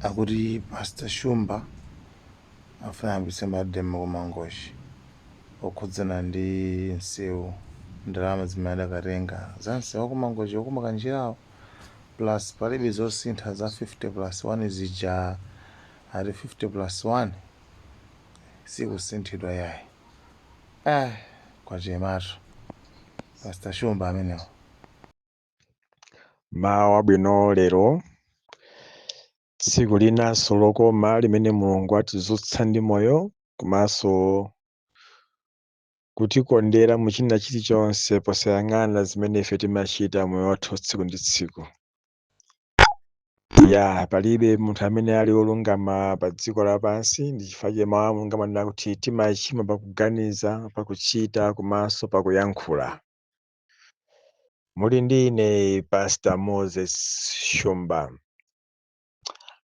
akuti Pastor Shumba afuna ayambitse mademo kumangochi okhudzana ndi nsewu ndalama zimene adakatenga za nsewu kumangochi okuma kanjirawo plus palibe zosintha za 50+1 zija ati 50+1 sikusinthidwa yayi kwachematu Pastor Shumba amenewo. Mawa abwino lero tsiku linanso lokoma limene Mulungu atizutsa ndi moyo komanso kutikondera mu china chilichonse posayang'ana zimene ife timachita moyo wathu tsiku ndi tsiku. Palibe munthu amene ali olungama pa dziko lapansi, ndi chifukwa chake mawu a Mulungu amanena kuti timachimwa pakuganiza, pakuchita komanso pakuyankhula. Muli ndi ine Pastor Moses Shumba.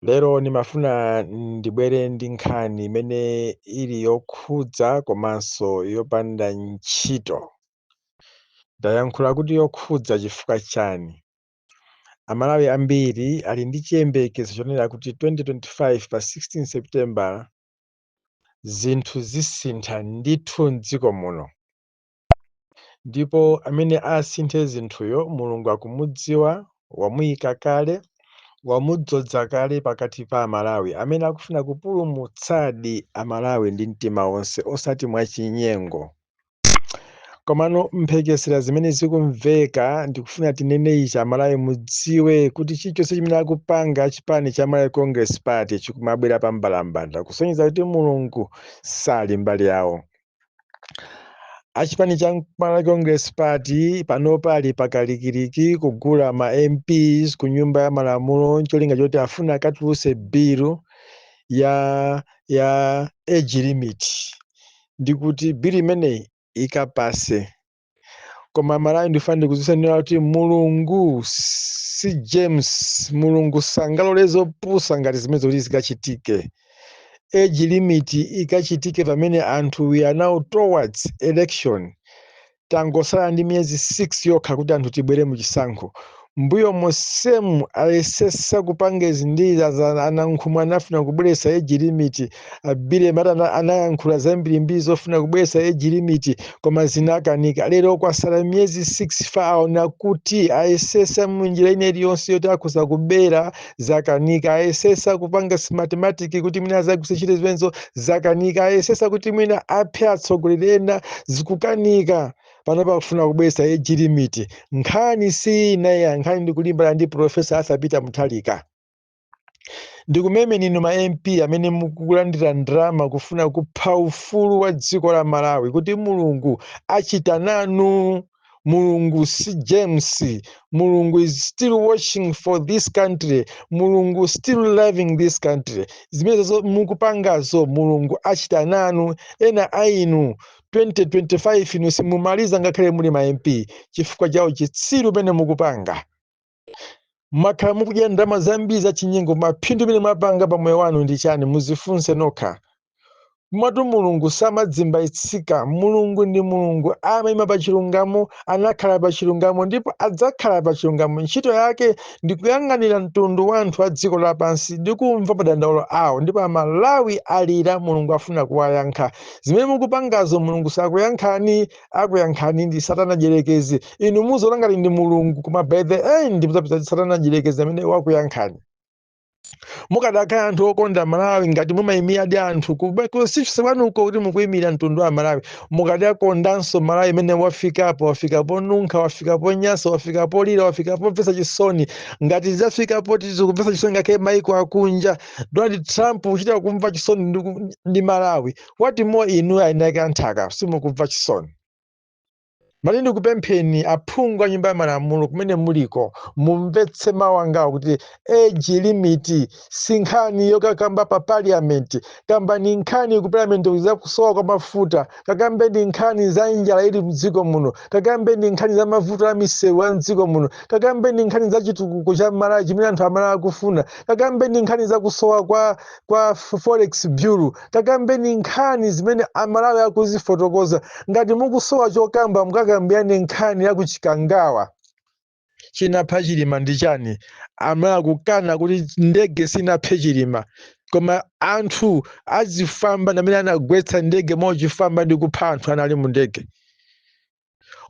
Lero nimafuna ndibwere ndi nkhani imene ili yokhudza komanso yopanda ntchito. Ndayankhula kuti yokhudza chifukwa chani? Amalawi ambiri ali ndi chiyembekezo chonena kuti 2025 pa 16 September zinthu zisintha ndithu m'dziko muno. Ndipo amene asinthe zinthuyo Mulungu akumudziwa, wamuyika kale, wamudzoza kale pakati pa Amalawi amene akufuna kupulumutsadi Amalawi ndi mtima wonse osati mwachinyengo. Komano mphekesera zimene zikumveka ndikufuna tinene ichi Amalawi mudziwe kuti chilichonse chimene akupanga chipani cha Malawi Congress Party chikumabwera pa mbalambanda kusonyeza kuti Mulungu sali mbali yawo. Achipani cha Malawi Congress Party panopa ali pakalikiliki kugula ma MPs ku nyumba ya malamulo ncholinga choti afuna akatuluse bill ya age limit. Ndikuti bill imeneyi ikapase. Koma Malawi ndifuna ndikudziwitseni kuti Mulungu si James, Mulungu sangalole zopusa ngati zimene zoti zikachitike. Age limit ikachitike pamene anthu we are now towards election. Tangosala ndi miyezi 6 yokha kuti anthu tibwere mu chisankho. Mbuyo mosemu ayesesa kupanga zindiri anankhumwa anafuna kubweretsa age limit. Abire mata anayankhula zambirimbiri zofuna kubweretsa age limit koma zinakanika. Lero kwasala miyezi 6 faona kuti ayesesa munjira ine iliyonse yoti akhoza kubera zakanika. Ayesesa kupanga mathematics kuti mwina zakusichite zimenzo zakanika. Ayesesa kuti mwina aphe atsogoleri ena zikukanika. Panopa kufuna kubweretsa age limit. Nkhani si inayi, nkhani ndikulimbana ndi Professor Arthur Peter Mutharika. Ndikumeme ninu ma MP amene mukulandira ndalama kufuna kupha ufulu wa dziko la Malawi kuti Mulungu achita nanu. Mulungu si James. Mulungu is still watching for this country. Mulungu still loving this country. Zimene mukupangazo Mulungu achita nanu. Ena ainu 2025 inu simumaliza ngakhale muli ma MP chifukwa chawo chitsiru pene mukupanga. Makhala mukudya ndalama zambiri za chinyengo, maphindu pene mwapanga pa moyo wanu ndi chani muzifunse nokha. Mwatu Mulungu samadzimba itsika. Mulungu ndi Mulungu amayima pa chilungamo, anakhala pa chilungamo ndipo adzakhala pa chilungamo. Ntchito yake ndi kuyang'anira mtundu wa anthu a dziko lapansi ndi kumva madandaulo awo, ndipo Amalawi alira Mulungu afuna kuwayankha. Zimene mukupangazo Mulungu sakuyankhani, akuyankhani ndi Satana Dyerekezi. Inu muzolanga ndi Mulungu koma by the end muzapeza Satana Dyerekezi amene wakuyankhani. Mukadakhala anthu okonda Malawi ngati mumayimira ndi anthu kusichise kwanuko kuti mukuyimira mtundu wa Malawi, mukadakondanso Malawi imene wafikapo nunkha, wafikapo nyasa, wafikapo lira, wafikapo mvesa chisoni. Ngati zafikapo tizikumvesa chisoni ngakhale maiko akunja. Donald Trump uchita kumva chisoni ndi Malawi. What more inu ayinake anthaka simukumva chisoni. Mali ndikupempheni aphungu a nyumba ya malamulo kumene muliko mumvetse mawu angawo kuti age limit si nkhani yokakamba pa parliament. Kamba ni nkhani ku parliament za kusowa kwa mafuta, kakambe ni nkhani za njala ili mdziko muno, kakambe ni nkhani za mavuto a misewu a mdziko muno, kakambe ni nkhani za chitukuko cha Malawi chimene anthu Amalawi akufuna, kakambe ni nkhani za kusowa kwa forex bureau, kakambe ni nkhani zimene Amalawi akuzifotokoza. Ngati mukusowa chokamba mukakambirane nkhani ya kuchikangawa. chinapha Chilima ndi chani? Amala kukana kuti ndege sinaphe Chilima, koma anthu azifamba namene anagwetsa ndege mochifamba ndi kupha anthu anali mu ndege.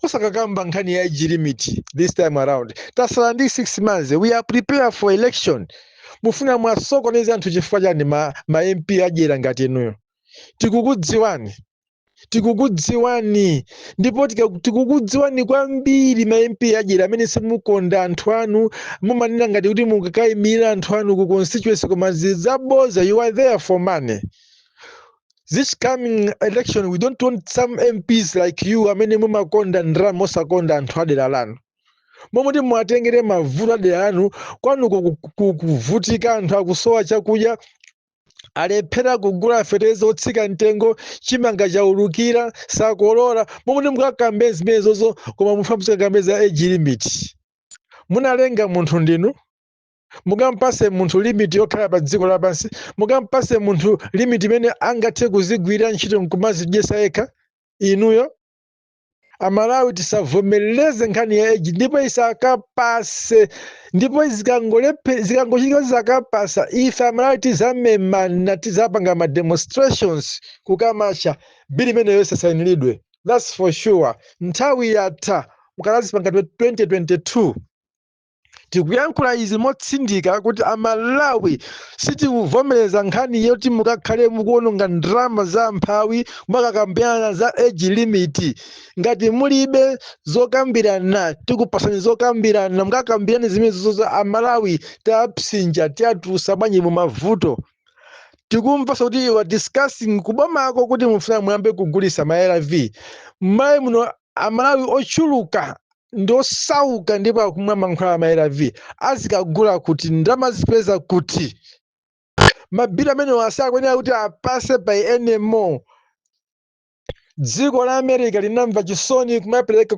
Osakakamba nkhani ya age limit this time around. Tasala ndi 6 months. We are prepared for election. Mufuna mwasokoneza anthu chifukwa chani ma MP adyera ngati inuyo. Tikukudziwani ndipo tikukudziwani kwambiri ma MP adyera amene simukonda anthu anu, mumanena ngati kuti mukakayimira anthu anu ku constituency koma zizaboza. You are there for money. This coming election, we don't want some MPs like you amene mumakonda ndalama osakonda anthu adera lanu. Momoti mwatengere mavuto adera lanu kwanu kuvutika anthu akusowa chakudya, alephera kugula fertilizer otsika mtengo, chimanga chaulukira sakolola. Momoti mukakambe zimenezozo koma mufa musikakambeza age limit. Munalenga munthu ndinu, mukampase munthu limit yokhala pa dziko lapansi, mukampase munthu limit imene angathe kuzigwira ntchito nkumazidyesa yekha. Inuyo Amalawi tisavomereze nkhani ya age, ndipo isakapase, ndipo zikangochitika zisakapasa, ife Amalawi tizamemana, tizapanga ma demonstrations kukamasha bili imene yonse sayinilidwe. That's for sure. Nthawi yatha mukanazipanga 2022. Tikuyankhula izi motsindika kuti Amalawi sitikuvomereza nkhani yoti mukakhale mukuononga ndalama za mphawi mumakakambirana za age limit. Ngati mulibe zokambirana tikupasani zokambirana, mukakambirane zimenezo za Amalawi tapsinja tiatulutsa bwanji mu mavuto. Tikumva kuti you are discussing kubomako kuti mufuna muyambe kugulisa ma ARV. Mmayi muno Amalawi ochuluka ndosauka ndipo akumwa mankhwala ma ARV. Azikagula kuti ndalama zipeza kuti mabili amene wasakwenera kuti apase by NMO. Dziko la America linamva chisoni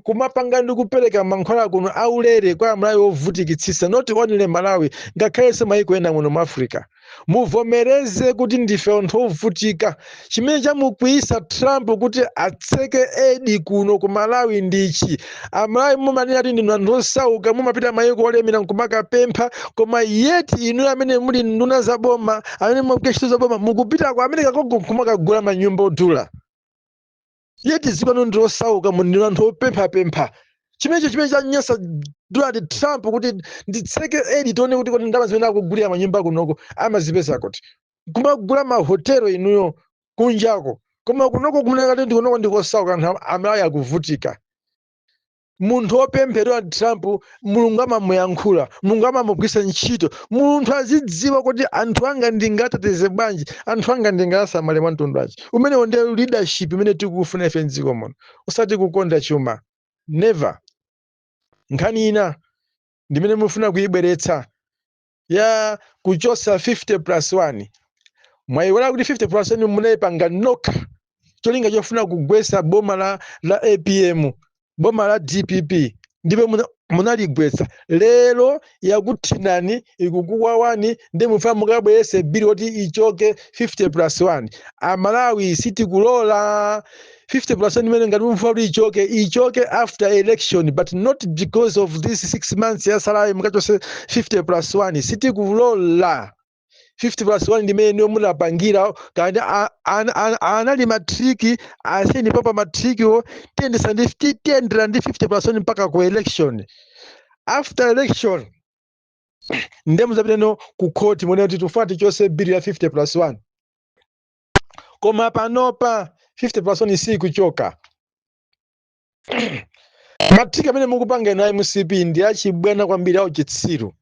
kumapanga ndi kupereka mankhwala kuno aulere kwa Amalawi ovutikitsitsa, not only Malawi, ngakhalenso mayiko ena muno mu Africa. Muvomereze kuti ndife anthu ovutika. Chimene chamukwiyitsa Trump kuti atseke edi kuno ku Malawi ndichi. Amalawi mumanena kuti ndinu anthu osauka, mumapita mayiko olemera nkumakapempha, koma yeti inu amene muli nduna zaboma, amene mugwira ntchito zaboma, mukupita ku America kumakagula manyumba odula. Yeti dziko lanu ndi losauka, ndinu anthu opemphapempha. Chimene chanyansa Donald Trump kuti nditseke edi tione kuti kodi ndalama zimene akugulira manyumba kunoko amazipeza kuti. Kumagula mahotelo inuyo kunjako, koma kunoko kumeneka kuti kunoko ndikosauka anthu Amalawi akuvutika. Munthu opemphera Trump, Mulungu amamuyankhula, Mulungu amamugwiritsa ntchito. Munthu azidziwa kuti anthu anga ndingateteze bwanji, anthu anga ndingasamale mwa mtundu wanji. Umenewo ndiye leadership imene tikufuna ife m'dziko muno, osati kukonda chuma. Never. Nkhani ina ndimene mufuna kuyibweretsa ya kuchosa 50+1. Mwayiwala kuti 50+1 munayipanga nokha cholinga chofuna kugwetsa boma la APM, boma la DPP, ndipo munaligwetsa. Lero yakuthinani ikukuwawani ndi mufuna mukabweretse bili kuti ichoke 50+1. Amalawi sitikulola 50% imene ngati mufuna kuti ichoke after election, but not because of this 6 months yasalayi mukachose 50+1. Sitikulola 50+1 ndimene ndiyo munapangira kandi anali matriki aseni papa matrikiwo tiyendera ndi 50+1 mpaka ku election. After election ndiye muzapita ku court mwene kuti tifuna tichose bili ya 50+1. Koma panopa 50+ sikuchoka. Matriki amene mukupanga ino MCP ndi achibwana kwambiri awo chitsiru.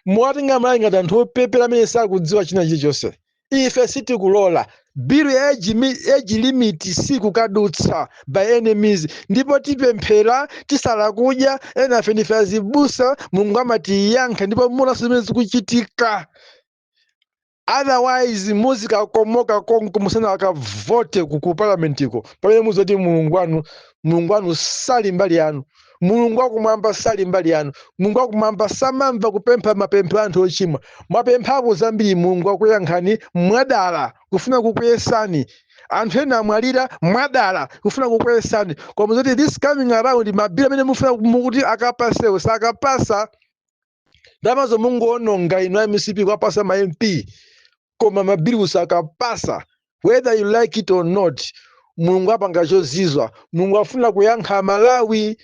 Mwatenga Amalawi ngati anthu opepera amene sakudziwa china chilichonse. Ife sitikulola bill ya age limit sikukadutsa by enemies, ndipo tipemphera tisala kudya ena afe ndife azibusa, Mulungu amatiyankha ndipo munaso zimene zikuchitika. Otherwise muzikakomoka konko musana akavote ku parliamentiko pamene muzoti Mulungu wanu sali mbali yanu. mulungu wakumwamba sali mbali yanu. Mulungu wakumwamba samamva kupempha mapempho anthu ochimwa. Mwapemphapo zambiri mulungu akuyankhani mwadala kufuna kukuyesani. Anthu ena amwalira mwadala kufuna kukuyesani. Koma zoti this coming around mabila amene mufuna mukuti akapasewo sakapasa. Ndamazo mungoononga inu MCP kwapasa ma MP. Koma mabili sakapasa. Whether you like it or not, mulungu apanga chozizwa. Mulungu afuna kuyankha Malawi.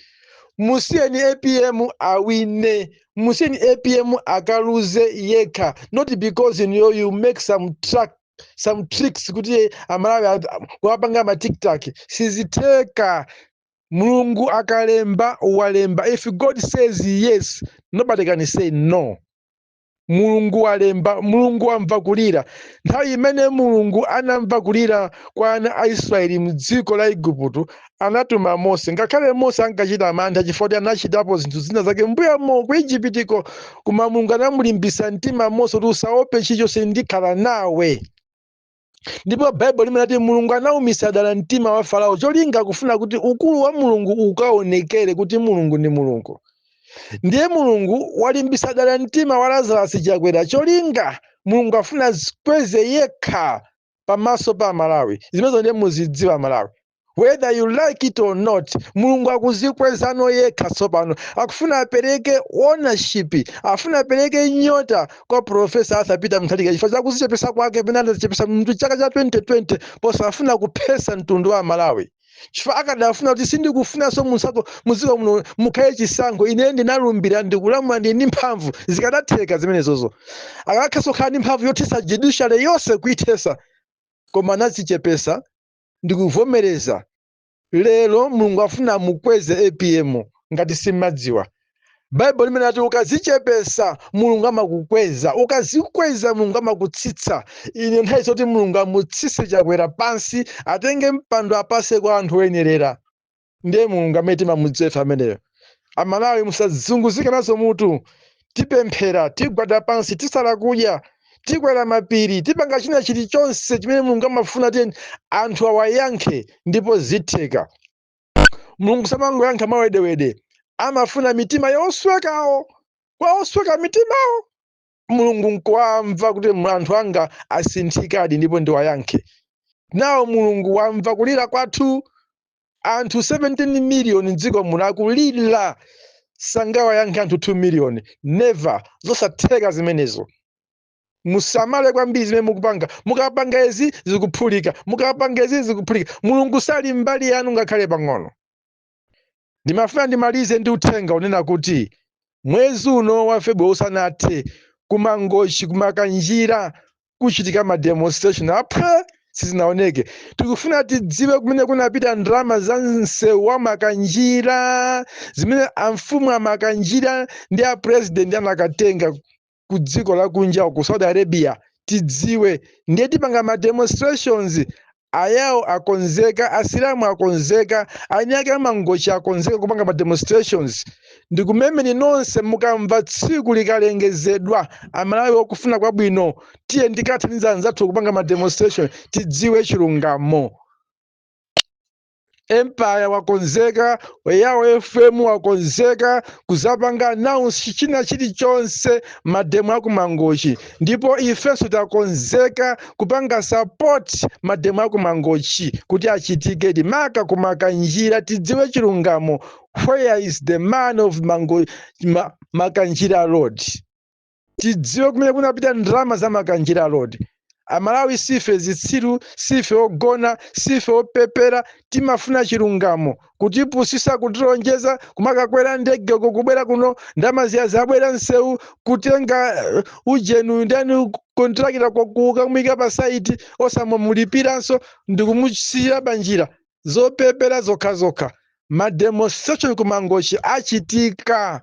Musiyeni APM awine. Musiyeni APM akaluze yekha. Not because you make some tricks kuti Amalawi wapanga ma TikTok. Siziteka. Mulungu akalemba walemba. If God says yes, nobody can say no. Mulungu walemba, mulungu amva kulira. Nthawi imene mulungu anamva kulira kwa ana a Israeli m'dziko la Igupto anatuma Mose. Ngakhale Mose ankachita mantha chifukwa anachitapo zinthu zina zake mbuyamo ku Iguptiko, koma mulungu anamulimbisa mtima Mose kuti usaope chilichonse ndikhala nawe. Ndipo Bible limenati mulungu anawumisa dala mtima wa Farao cholinga kufuna kuti ukulu wa mulungu ukaonekere kuti mulungu ndi mulungu. Ndiye mulungu walimbisa dala mtima wa Lazarus chakwera cholinga mulungu afuna zikweze yekha pamaso pa Malawi. Zimenezo ndiye muzidziwa Malawi. Whether you like it or not, mulungu akuzikwezano yekha tsopano. Akufuna apereke ownership, afuna apereke nyota kwa Professor Arthur Peter Mutharika chifukwa chakuzichepesa kwake penanda zichepesa mtu chaka cha 2020 posa afuna kuphesa mtundu wa Malawi. Chifukwa akadafuna kuti sindikufunanso musako muziko muno mukhaye chisankho ine ndinalumbira ndikulamula ndi mphamvu zikadatheka zimenezozo. Akakhaso khala ndi mphamvu yothesa judiciary yonse kuithesa, koma anazichepesa ndikuvomereza. Lero mulungu afuna mukweze APM ngati simadziwa. Bible limenati ukazichepesa mulungu amakukweza, ukazikweza mulungu amakutsitsa. Ine nthawi zoti mulungu amutsitse chakwera pansi atenge mpando apase kwa anthu oyenerera. Ndiye mulungu amene timamudziwa ameneyo. Amalawi musazunguzike nazo mutu. Tipemphera, tigwada pansi, tisala kudya, tikwera mapiri, tipanga china chilichonse chimene mulungu amafuna tiyeni anthu awayankhe ndipo zitheka. Mulungu samangoyankha mawedewede. Amafuna mitima yoswekawo, kwa osweka mitimawo. Mulungu nkuwamva kuti anthu anga asinthikadi ndipo ndiwayankhe. Nawo mulungu wamva kulira kwathu. Anthu 17 million m'dziko muno akulira, sangawayankhe anthu 2 million. Never. Zosatheka zimenezo. Musamale kwambiri zimene mukupanga. Mukapanga izi zikuphulika, mukapanga izi zikuphulika. Mulungu sali mbali yanu ngakhale pang'ono. Ndimafuna ndimalize ndi uthenga unena kuti mwezi uno wa February usanathe kumangochi kumakanjira kuchitika ma demonstration apha sizinaoneke. Tikufuna tidziwe kumene kunapita ndalama za msewu wa makanjira zimene amfumu amakanjira ndi a president anakatenga ku dziko la kunja ku Saudi Arabia. Tidziwe ndiye tipanga ma demonstrations ayawo akonzeka, asilamu akonzeka, anyake amangochi akonzeka kupanga ma demonstrations. Ndikumemeni nonse mukamva tsiku likalengezedwa Amalawi okufuna kwabwino tiye ndikathandiza anzathu kupanga ma demonstration tidziwe chilungamo. Empire wakonzeka, yawo FM wakonzeka kuzapanga announce china chilichonse mademo akumangochi. Ndipo ifenso takonzeka kupanga support mademo akumangochi kuti achitike maka kumakanjira tidziwe chilungamo. Where is the man of Makanjira Road? Tidziwe kumene kunapita ndalama za Makanjira Road. Amalawi sife zitsiru, sife ogona, sife opepera, timafuna chilungamo. Kutipusisa kutilonjeza, kumakakwera ndege kubwera kuno, ndalama zabwera msewu, kutenga ujenu ndani kontrakita kukamwika pa site, osamulipiranso ndikumuchira banjira. Zopepera zokha. Ma demonstration kumangochi achitika.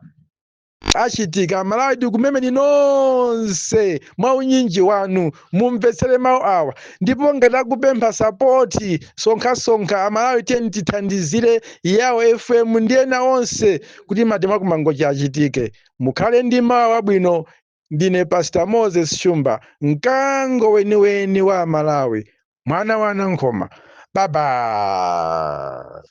Amalawi ndikumemeni nonse mwa unyinji wanu mumvetsere mawu awa. Ndipo ngati akupempha sapoti sonkha Amalawi tiyeni tithandizire yawo FM ndi ena onse kuti mademo akumangochi achitike. Mukhale ndi mawu abwino. Ndine Pastor Moses Shumba, mkango weniweni wa Malawi, mwana wa Nankoma. Baba.